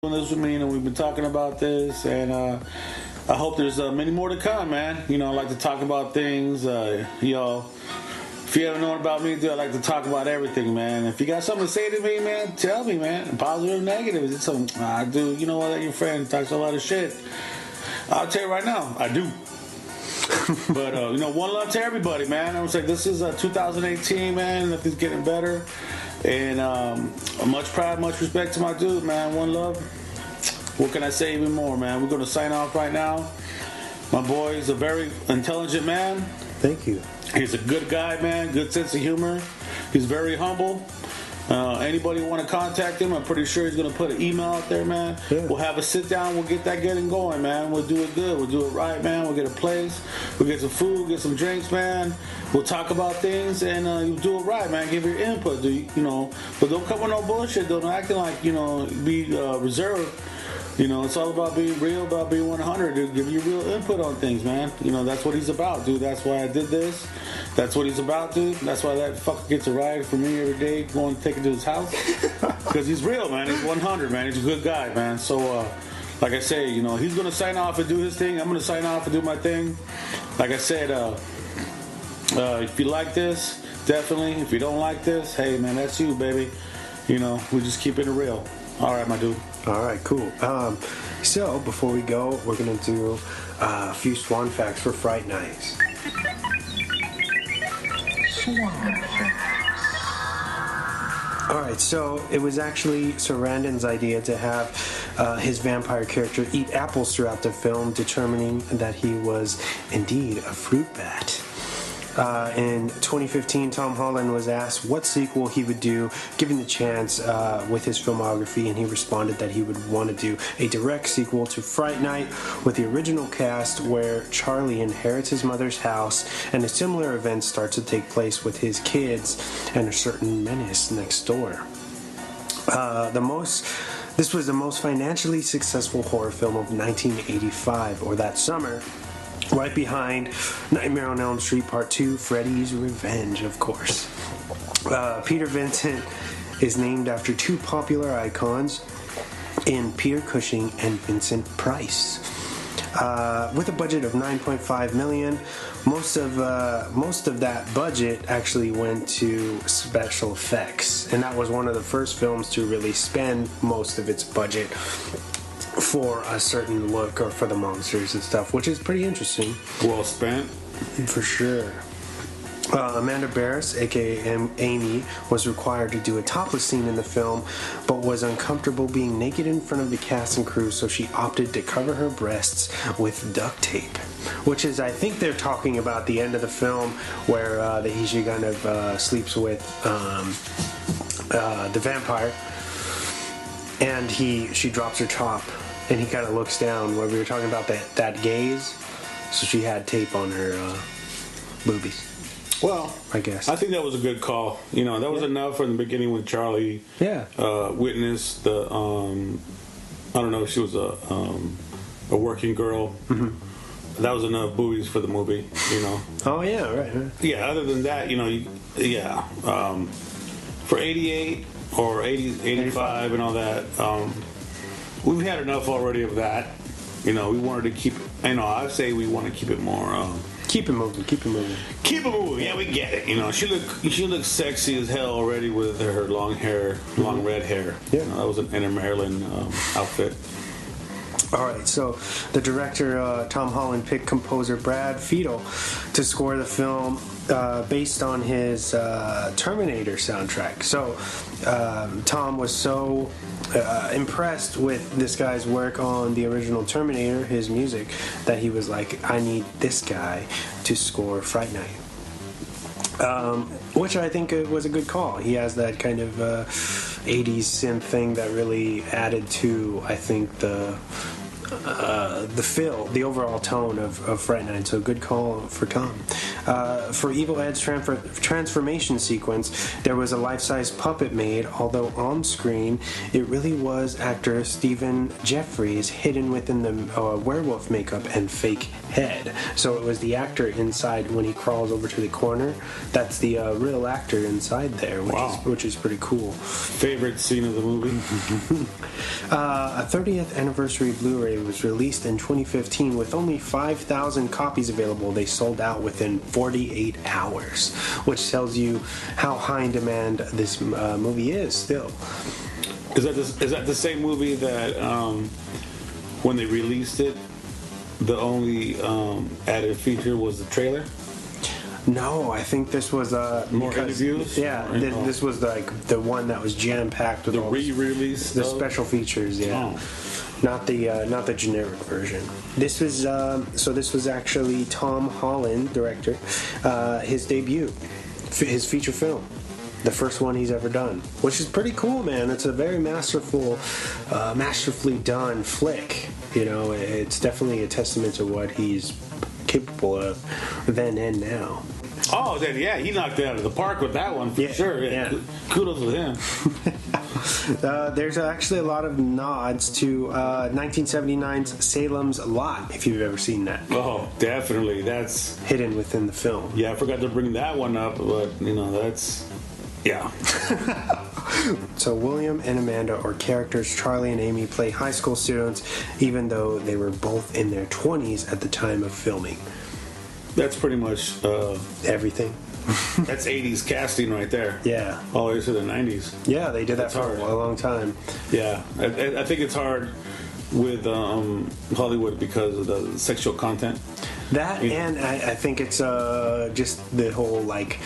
doing this with me, and we've been talking about this, and I hope there's many more to come, man. I like to talk about things. If you haven't known about me, dude, I like to talk about everything, man. If you got something to say to me, man, tell me, man. Positive or negative. Is it something I do? You know what? Your friend talks a lot of shit. I'll tell you right now, I do. But, one love to everybody, man. I'm saying this is 2018, man. Nothing's getting better. And much pride, much respect to my dude, man. One love. What can I say even more, man? We're going to sign off right now. My boy is a very intelligent man. Thank you. He's a good guy, man. Good sense of humor. He's very humble. Anybody want to contact him, I'm pretty sure he's going to put an email out there, man. Yeah. We'll have a sit down. We'll get that getting going, man. We'll do it good. We'll do it right, man. We'll get a place. We'll get some food. We'll get some drinks, man. We'll talk about things, and you'll do it right, man. Give your input, But don't come with no bullshit. Don't acting like, be reserved. It's all about being real, about being 100, dude. Give you real input on things, man. That's what he's about, dude. That's why I did this. That's what he's about, dude. That's why that fucker gets a ride from me every day, going to take it to his house. Because he's real, man. He's 100, man. He's a good guy, man. So, like I say, he's going to sign off and do his thing. I'm going to sign off and do my thing. Like I said, if you like this, definitely. If you don't like this, hey, man, that's you, baby. We just keep it real. All right, my dude. All right, cool. So before we go, we're going to do a few Swan facts for Fright Nights. All right, so it was actually Sarandon's idea to have his vampire character eat apples throughout the film, determining that he was indeed a fruit bat. In 2015, Tom Holland was asked what sequel he would do given the chance with his filmography, and he responded that he would want to do a direct sequel to Fright Night with the original cast where Charlie inherits his mother's house and a similar event starts to take place with his kids and a certain menace next door. This was the most financially successful horror film of 1985, or that summer, right behind Nightmare on Elm Street Part 2, Freddy's Revenge, of course. Peter Vincent is named after two popular icons in Peter Cushing and Vincent Price. With a budget of $9.5 million, most of that budget actually went to special effects, and that was one of the first films to really spend most of its budget for a certain look or for the monsters and stuff, which is pretty interesting. Well spent. For sure. Amanda Barris, aka Amy, was required to do a topless scene in the film, but was uncomfortable being naked in front of the cast and crew, so she opted to cover her breasts with duct tape. Which is, I think they're talking about the end of the film where she kind of sleeps with the vampire, and she drops her top. And he kind of looks down where we were talking about that gaze. So she had tape on her boobies. Well, I guess. I think that was a good call. That was enough from the beginning when Charlie witnessed the, I don't know if she was a working girl. Mm-hmm. That was enough boobies for the movie, Oh, yeah, right. Yeah, other than that, for 88 or 85 and all that, we've had enough already of that. We wanted to keep. I'd say we want to keep it more. Keep it moving. Keep it moving. Keep it moving. Yeah, we get it. She looked sexy as hell already with her long hair, long red hair. Yeah, that was an Anna Marilyn outfit. All right, so the director Tom Holland picked composer Brad Fiedel to score the film based on his Terminator soundtrack. So Tom was so impressed with this guy's work on the original Terminator, his music, that he was like, I need this guy to score Fright Night. Which I think was a good call. He has that kind of 80s synth thing that really added to, I think, the the overall tone of Fright Night. So good call for Tom. For Evil Ed's transformation sequence, there was a life-size puppet made, although on screen it really was actor Stephen Jeffries hidden within the werewolf makeup and fake head. So it was the actor inside when he crawls over to the corner. That's the real actor inside there, which is pretty cool. Favorite scene of the movie? A 30th anniversary Blu-ray was released in 2015 with only 5,000 copies available. They sold out within 48 hours, which tells you how high in demand this movie is still. Is that the same movie that when they released it, the only added feature was the trailer? No, I think this was more interviews. Yeah, this was like the one that was jam packed with the all re-release, the special features. Yeah, not the generic version. This was this was actually Tom Holland, director, his debut, his feature film. The first one he's ever done, which is pretty cool, man. It's a very masterfully done flick. You know, it's definitely a testament to what he's capable of then and now. Oh, then yeah, he knocked it out of the park with that one for sure. Yeah. Kudos to him. There's actually a lot of nods to 1979's Salem's Lot, if you've ever seen that. Oh, definitely. That's hidden within the film. Yeah, I forgot to bring that one up, but that's. Yeah. So William and Amanda, or characters Charlie and Amy, play high school students, even though they were both in their 20s at the time of filming. That's pretty much everything. That's 80s casting right there. Yeah. All the way to the 90s. Yeah, they did that for a long time. Yeah. I think it's hard with Hollywood because of the sexual content. That, and I think it's just the whole, like...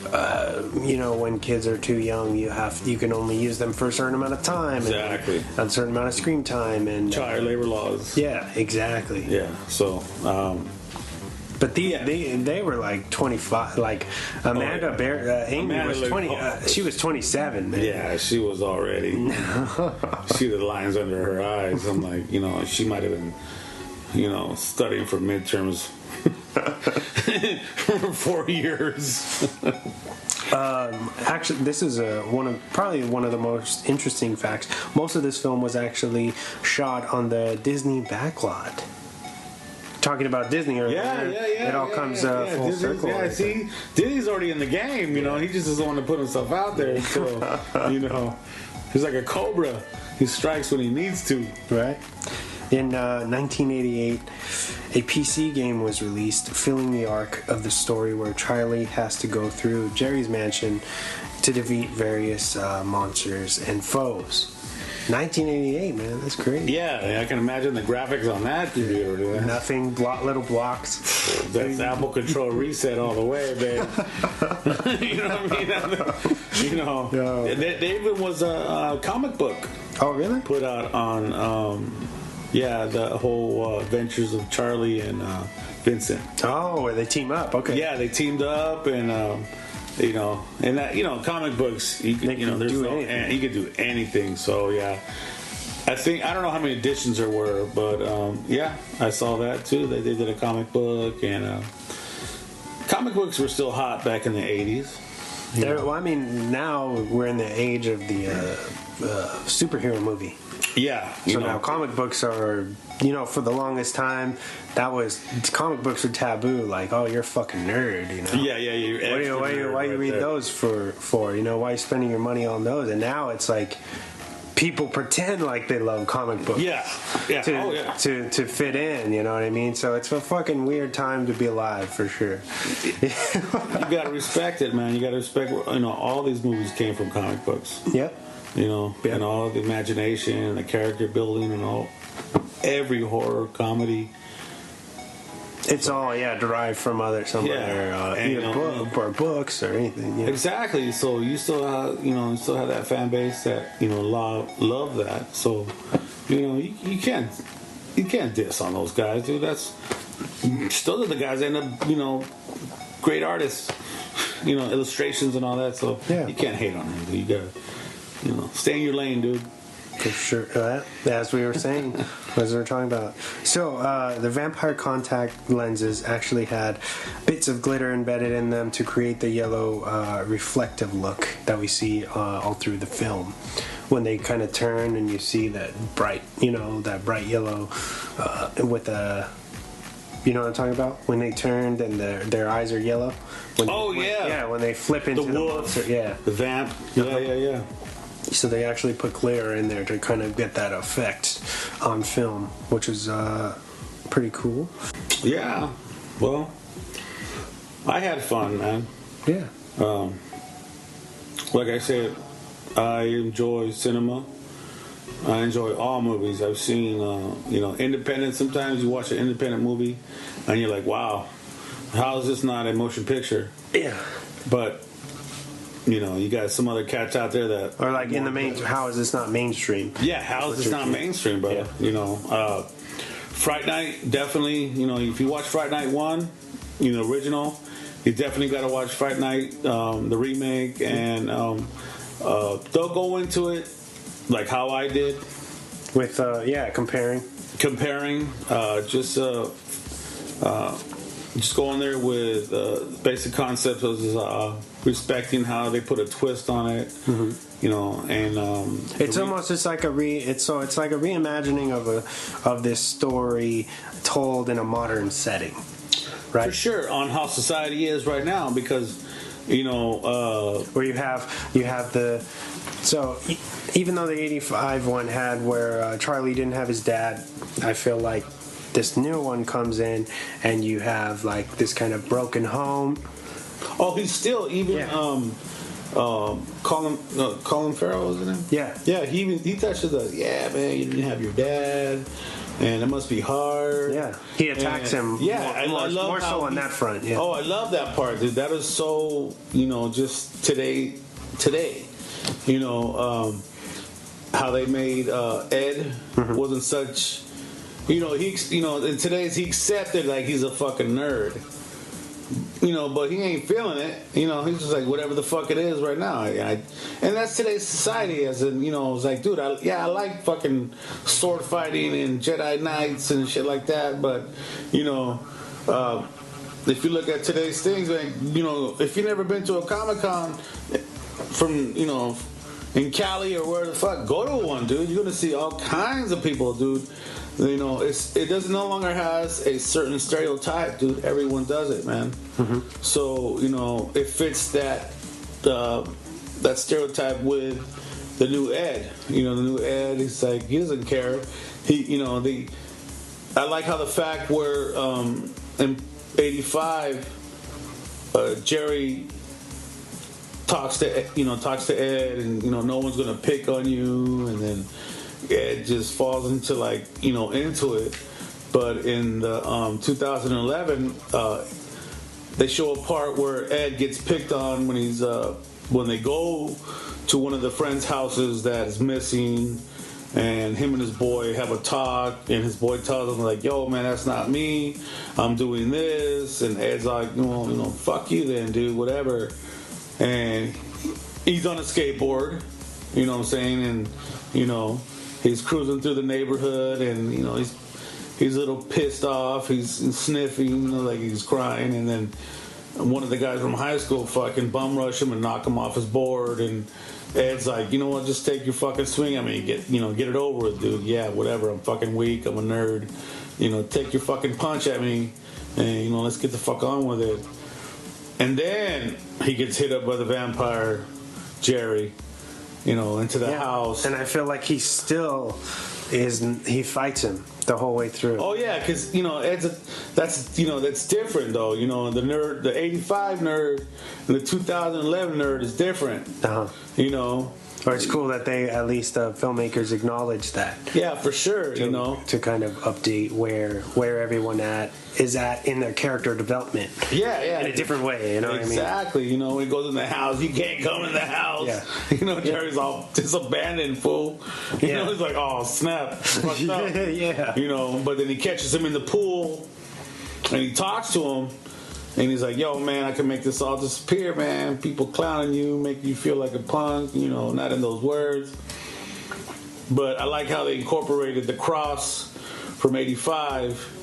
when kids are too young, you can only use them for a certain amount of time. Exactly. And a certain amount of screen time and child labor laws. Yeah, exactly. Yeah. So. But they were like 25. Like Amanda Amy was 20. She was 27. Man. Yeah, she was already. See the lines under her eyes. I'm like, she might have been, studying for midterms. For 4 years. Actually, this is probably one of the most interesting facts. Most of this film was actually shot on the Disney backlot. Talking about Disney earlier, it all comes full circle. Yeah, see, Disney's already in the game. He just doesn't want to put himself out there. So, he's like a cobra. He strikes when he needs to. Right. In 1988, a PC game was released, filling the arc of the story where Charlie has to go through Jerry's mansion to defeat various monsters and foes. 1988, man, that's crazy. Yeah, I can imagine the graphics on that computer. Nothing, little blocks. That's Apple Control Reset all the way, babe. You know what I mean? There even was a comic book. Oh, really? Put out on, the whole adventures of Charlie and Vincent. Oh, where they team up? Okay. Yeah, they teamed up and. And that comic books, you could do anything. So yeah, I don't know how many editions there were, but I saw that too. They did a comic book, and comic books were still hot back in the 80s. Well, I mean, now we're in the age of the superhero movie. Yeah. Now comic books are, for the longest time, comic books were taboo. Like, oh, you're a fucking nerd, Yeah. Why you read those for? Why are you spending your money on those? And now it's like people pretend like they love comic books. Yeah. To fit in, you know what I mean? So it's a fucking weird time to be alive, for sure. You gotta respect it, man. You gotta respect, all these movies came from comic books. Yep. And all the imagination and the character building and every horror comedy. It's all derived from other book or books or anything. Yeah. Exactly. So you still have that fan base that love that. So you can't diss on those guys, dude. Those are the guys that end up great artists, illustrations and all that. So you can't hate on them. Dude. You gotta stay in your lane, dude. For sure. As we were saying, as we were talking about. So, the vampire contact lenses actually had bits of glitter embedded in them to create the yellow reflective look that we see all through the film. When they kind of turn and you see that bright yellow with a... You know what I'm talking about? When they turned and their eyes are yellow. When they flip into the monster. Yeah. The vamp. Yeah. So they actually put glitter in there to kind of get that effect on film, which is pretty cool. Yeah. Well, I had fun, man. Yeah. Like I said, I enjoy cinema. I enjoy all movies. I've seen, independent. Sometimes you watch an independent movie and you're like, wow, how is this not a motion picture? Yeah. But, you got some other cats out there that... Or like in the main... How is this not mainstream? Yeah, how is this not mainstream, brother? Yeah. Fright Night, definitely, if you watch Fright Night 1, original, you definitely got to watch Fright Night, the remake, and they'll go into it like how I did. With, comparing. Just going there with basic concepts of respecting how they put a twist on it, and it's like a reimagining of this story told in a modern setting, right? For sure, on how society is right now, because where you have the even though the 85 one had where Charlie didn't have his dad, I feel like this new one comes in and you have like this kind of broken home. Oh, he's still even Colin Farrell, isn't it? Yeah. He touches the man, you didn't have your dad, and it must be hard. Yeah, he attacks him. Yeah, I love more so on that front. Yeah. Oh, I love that part, dude. That is so just today. How they made Ed wasn't such. In today's he accepted like he's a fucking nerd. But he ain't feeling it. He's just like whatever the fuck it is right now. And that's today's society. As in, it's like, dude, I like fucking sword fighting and Jedi Knights and shit like that. But if you look at today's things, like, if you've never been to a Comic-Con from in Cali or where the fuck, go to one, dude. You're gonna see all kinds of people, dude. It doesn't no longer has a certain stereotype, dude. Everyone does it, man. So it fits that stereotype with the new Ed. The new Ed is like he doesn't care. I like how the fact where in '85 Jerry talks to Ed, and no one's gonna pick on you, and then Ed just falls into into it. But in the 2011, they show a part where Ed gets picked on when he's when they go to one of the friends' houses that is missing, and him and his boy have a talk, and his boy tells him like, "Yo, man, that's not me. I'm doing this," and Ed's like, "Well, fuck you then, dude. Whatever." And he's on a skateboard, you know what I'm saying, and he's cruising through the neighborhood, and he's a little pissed off. He's sniffing, like he's crying, and then one of the guys from high school fucking bum rush him and knock him off his board. And Ed's like, you know what? Just take your fucking swing at me. Get it over with, dude. Yeah, whatever. I'm fucking weak. I'm a nerd. Take your fucking punch at me, and let's get the fuck on with it. And then he gets hit up by the vampire Jerry, into the house. And I feel like he still he fights him the whole way through. Oh yeah, because that's different though. The nerd, the '85 nerd, and the 2011 nerd is different. Or it's cool that they at least filmmakers acknowledge that. Yeah, for sure. To kind of update where everyone is at in their character development. Yeah. In a different way. What I mean? Exactly. He goes in the house. You can't come in the house. Yeah. Jerry's all just abandoned, fool. He's like, oh snap, fucked up. Yeah. But then he catches him in the pool, and he talks to him. And he's like, yo, man, I can make this all disappear, man. People clowning you, make you feel like a punk, not in those words. But I like how they incorporated the cross from '85.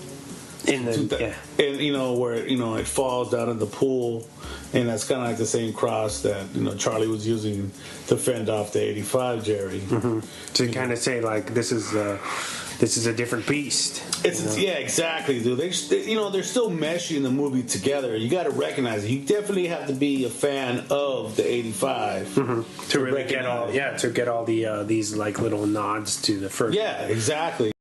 In the And where it falls down in the pool, and that's kind of like the same cross that Charlie was using to fend off the '85 Jerry. Mm-hmm. To kind of say like this is a different beast. Yeah, exactly, dude. They're still meshing the movie together. You got to recognize it. You definitely have to be a fan of the '85 to really get all the these like little nods to the first. Yeah, exactly.